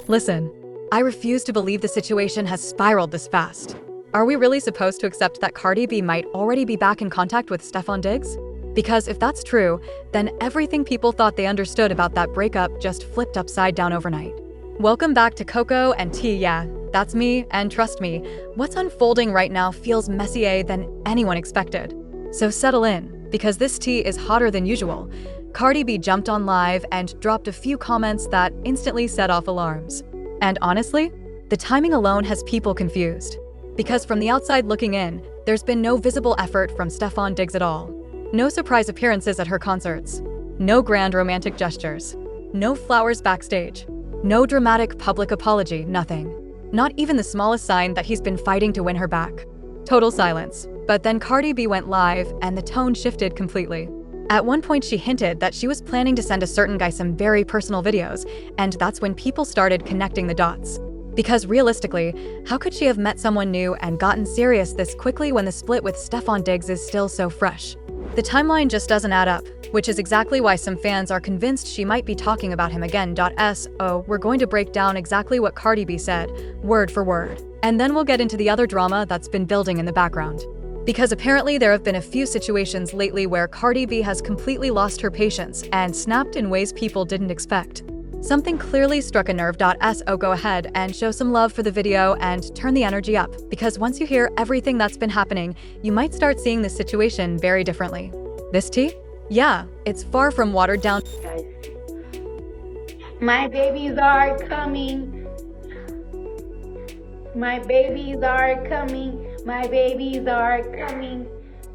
Listen, I refuse to believe the situation has spiraled this fast. Are we really supposed to accept that Cardi B might already be back in contact with Stefan Diggs? Because if that's true, then everything people thought they understood about that breakup just flipped upside down overnight. Welcome back to Coco and Tea. Yeah, that's me, and trust me, what's unfolding right now feels messier than anyone expected. So settle in, because this tea is hotter than usual. Cardi B jumped on live and dropped a few comments that instantly set off alarms. And honestly, the timing alone has people confused. Because from the outside looking in, there's been no visible effort from Stefan Diggs at all. No surprise appearances at her concerts. No grand romantic gestures. No flowers backstage. No dramatic public apology, nothing. Not even the smallest sign that he's been fighting to win her back. Total silence. But then Cardi B went live and the tone shifted completely. At one point she hinted that she was planning to send a certain guy some very personal videos, and that's when people started connecting the dots. Because realistically, how could she have met someone new and gotten serious this quickly when the split with Stefan Diggs is still so fresh? The timeline just doesn't add up, which is exactly why some fans are convinced she might be talking about him again. So we're going to break down exactly what Cardi B said, word for word. And then we'll get into the other drama that's been building in the background. Because apparently there have been a few situations lately where Cardi B has completely lost her patience and snapped in ways people didn't expect. Something clearly struck a nerve. So go ahead and show some love for the video and turn the energy up, because once you hear everything that's been happening, you might start seeing this situation very differently. This tea? Yeah, it's far from watered down. Guys, my babies are coming. My babies are coming. My babies are coming.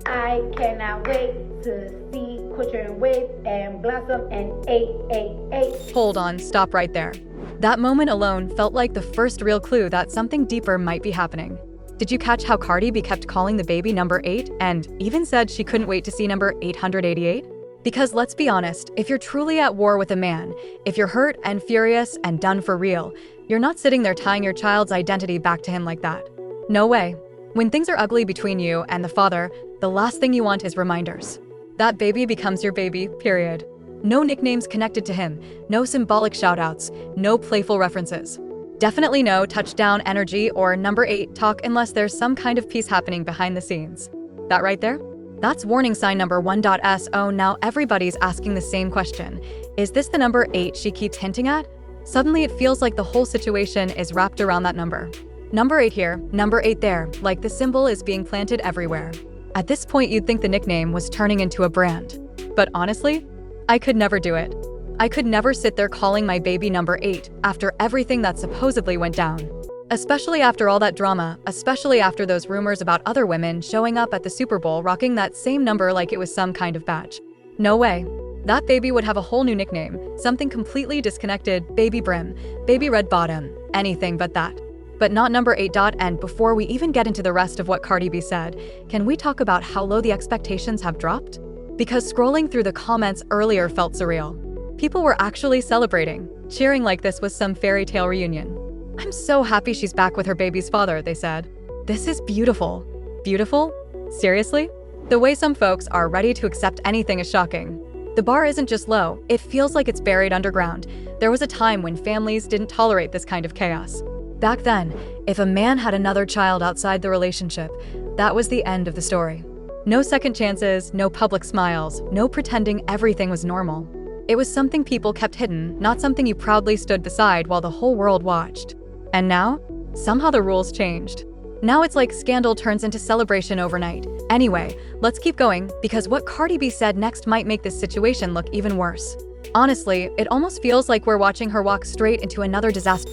I cannot wait to see Culture and Wave and Blossom and 888. Hold on, stop right there. That moment alone felt like the first real clue that something deeper might be happening. Did you catch how Cardi B kept calling the baby number 8 and even said she couldn't wait to see number 888? Because let's be honest, if you're truly at war with a man, if you're hurt and furious and done for real, you're not sitting there tying your child's identity back to him like that. No way. When things are ugly between you and the father, the last thing you want is reminders. That baby becomes your baby, period. No nicknames connected to him, no symbolic shoutouts, no playful references. Definitely no touchdown energy or number 8 talk unless there's some kind of peace happening behind the scenes. That right there? That's warning sign number 1. So now everybody's asking the same question. Is this the number 8 she keeps hinting at? Suddenly it feels like the whole situation is wrapped around that number. Number 8 here, number 8 there, like the symbol is being planted everywhere. At this point, you'd think the nickname was turning into a brand. But honestly, I could never do it. I could never sit there calling my baby number 8 after everything that supposedly went down. Especially after all that drama, especially after those rumors about other women showing up at the Super Bowl rocking that same number like it was some kind of badge. No way. That baby would have a whole new nickname, something completely disconnected, baby brim, baby red bottom, anything but that. But not number 8. And before we even get into the rest of what Cardi B said, can we talk about how low the expectations have dropped? Because scrolling through the comments earlier felt surreal. People were actually celebrating, cheering like this was some fairy tale reunion. I'm so happy she's back with her baby's father, they said. This is beautiful. Beautiful? Seriously? The way some folks are ready to accept anything is shocking. The bar isn't just low, it feels like it's buried underground. There was a time when families didn't tolerate this kind of chaos. Back then, if a man had another child outside the relationship, that was the end of the story. No second chances, no public smiles, no pretending everything was normal. It was something people kept hidden, not something you proudly stood beside while the whole world watched. And now, somehow the rules changed. Now it's like scandal turns into celebration overnight. Anyway, let's keep going, because what Cardi B said next might make this situation look even worse. Honestly, it almost feels like we're watching her walk straight into another disaster.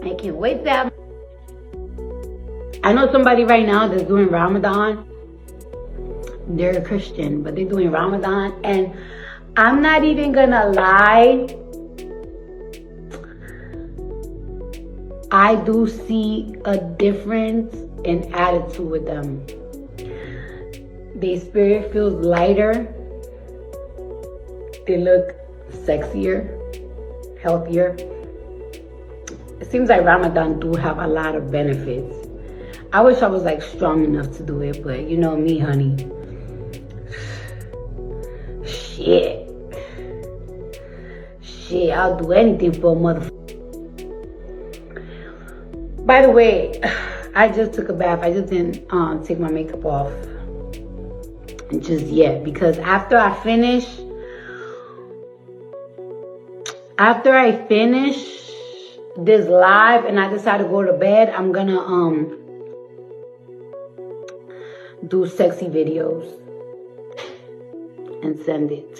I can't wait that. I know somebody right now that's doing Ramadan. They're a Christian, but they're doing Ramadan. And I'm not even gonna lie. I do see a difference in attitude with them. Their spirit feels lighter. They look sexier, healthier. It seems like Ramadan do have a lot of benefits. I wish I was like strong enough to do it, but you know me, honey. Shit, I'll do anything for a motherfucker. By the way, I just took a bath. I just didn't take my makeup off just yet, because after I finish this live and I decide to go to bed, I'm gonna do sexy videos and send it.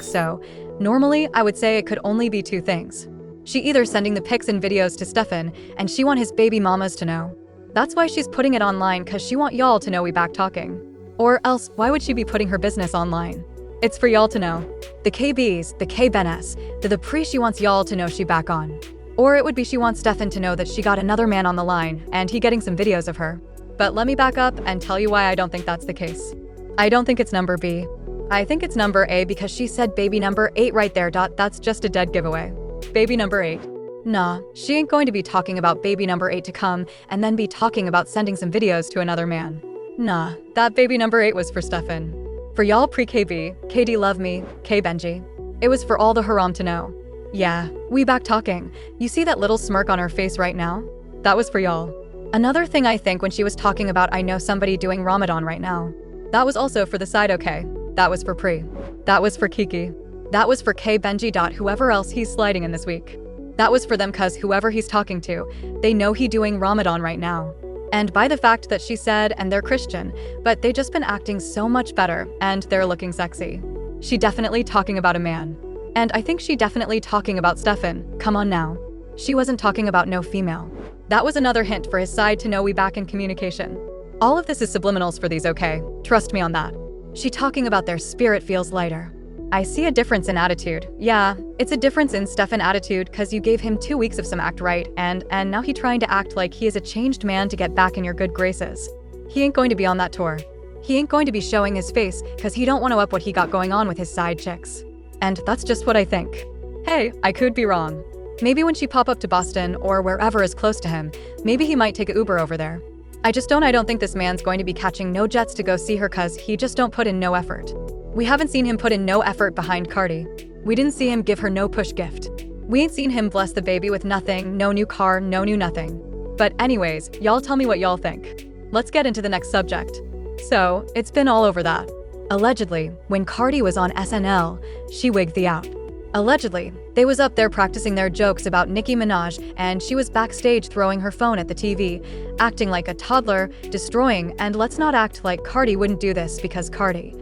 So, normally I would say it could only be two things. She either sending the pics and videos to Stefan, and she want his baby mamas to know. That's why she's putting it online, cause she want y'all to know we back talking. Or else, why would she be putting her business online? It's for y'all to know. The KBs, the K-Ben-S, the pre she wants y'all to know she back on. Or it would be she wants Stefan to know that she got another man on the line, and he getting some videos of her. But let me back up and tell you why I don't think that's the case. I don't think it's number B. I think it's number A, because she said baby number 8 right there. That's just a dead giveaway. Baby number 8. Nah, she ain't going to be talking about baby number 8 to come and then be talking about sending some videos to another man. Nah, that baby number 8 was for Stefan. For y'all pre-KB, KD love me, K-Benji. It was for all the haram to know. Yeah, we back talking. You see that little smirk on her face right now? That was for y'all. Another thing I think when she was talking about I know somebody doing Ramadan right now. That was also for the side, okay? That was for Pre. That was for Kiki. That was for K-Benji. Whoever else he's sliding in this week. That was for them, cause whoever he's talking to, they know he doing Ramadan right now. And by the fact that she said, and they're Christian, but they just been acting so much better, and they're looking sexy. She definitely talking about a man. And I think she definitely talking about Stefan, come on now. She wasn't talking about no female. That was another hint for his side to know we back in communication. All of this is subliminals for these, okay? Trust me on that. She talking about their spirit feels lighter. I see a difference in attitude. Yeah, it's a difference in Stefan attitude, cause you gave him 2 weeks of some act right, and now he trying to act like he is a changed man to get back in your good graces. He ain't going to be on that tour. He ain't going to be showing his face, cause he don't want to up what he got going on with his side chicks. And that's just what I think. Hey, I could be wrong. Maybe when she pop up to Boston or wherever is close to him, maybe he might take a Uber over there. I don't think this man's going to be catching no jets to go see her, cause he just don't put in no effort. We haven't seen him put in no effort behind Cardi. We didn't see him give her no push gift. We ain't seen him bless the baby with nothing, no new car, no new nothing. But anyways, y'all tell me what y'all think. Let's get into the next subject. So, it's been all over that. Allegedly, when Cardi was on SNL, she wigged the out. Allegedly, they was up there practicing their jokes about Nicki Minaj, and she was backstage throwing her phone at the TV, acting like a toddler, destroying, and let's not act like Cardi wouldn't do this, because Cardi.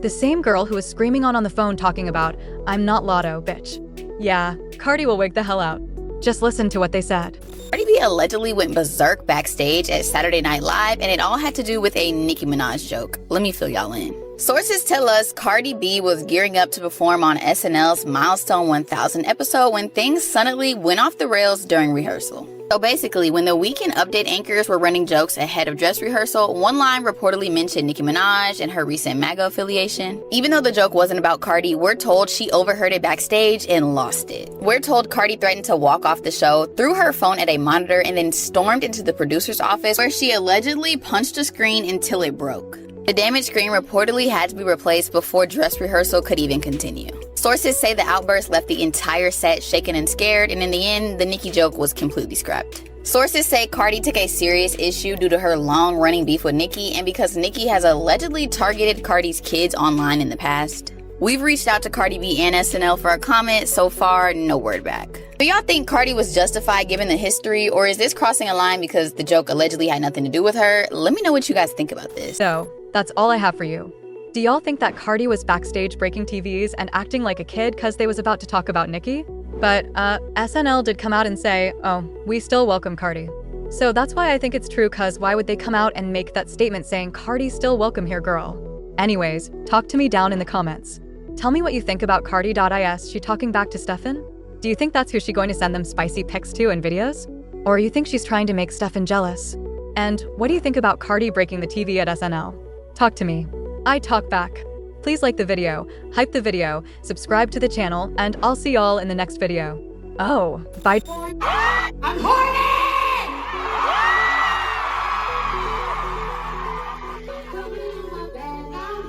The same girl who was screaming on the phone talking about, I'm not Lotto, bitch. Yeah, Cardi will wig the hell out. Just listen to what they said. Cardi B allegedly went berserk backstage at Saturday Night Live, and it all had to do with a Nicki Minaj joke. Let me fill y'all in. Sources tell us Cardi B was gearing up to perform on SNL's Milestone 1000 episode when things suddenly went off the rails during rehearsal. So basically, when the Weekend Update anchors were running jokes ahead of dress rehearsal, one line reportedly mentioned Nicki Minaj and her recent MAGA affiliation. Even though the joke wasn't about Cardi, we're told she overheard it backstage and lost it. We're told Cardi threatened to walk off the show, threw her phone at a monitor, and then stormed into the producer's office where she allegedly punched a screen until it broke. The damaged screen reportedly had to be replaced before dress rehearsal could even continue. Sources say the outburst left the entire set shaken and scared, and in the end, the Nicki joke was completely scrapped. Sources say Cardi took a serious issue due to her long-running beef with Nicki, and because Nicki has allegedly targeted Cardi's kids online in the past. We've reached out to Cardi B and SNL for a comment. So far, no word back. Do y'all think Cardi was justified given the history, or is this crossing a line because the joke allegedly had nothing to do with her? Let me know what you guys think about this. So, that's all I have for you. Do y'all think that Cardi was backstage breaking TVs and acting like a kid cause they was about to talk about Nicki? But, SNL did come out and say, oh, we still welcome Cardi. So that's why I think it's true, cause why would they come out and make that statement saying Cardi's still welcome here, girl? Anyways, talk to me down in the comments. Tell me what you think about Cardi.is. She talking back to Stefan? Do you think that's who she going to send them spicy pics to and videos? Or you think she's trying to make Stefan jealous? And what do you think about Cardi breaking the TV at SNL? Talk to me. I talk back. Please like the video, hype the video, subscribe to the channel, and I'll see y'all in the next video. Oh, bye. I'm horny!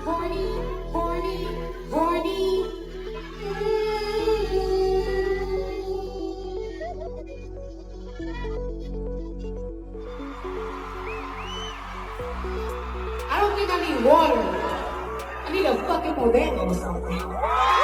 Horny, horny, horny. I don't think I need water. I need a fucking Modelo or something.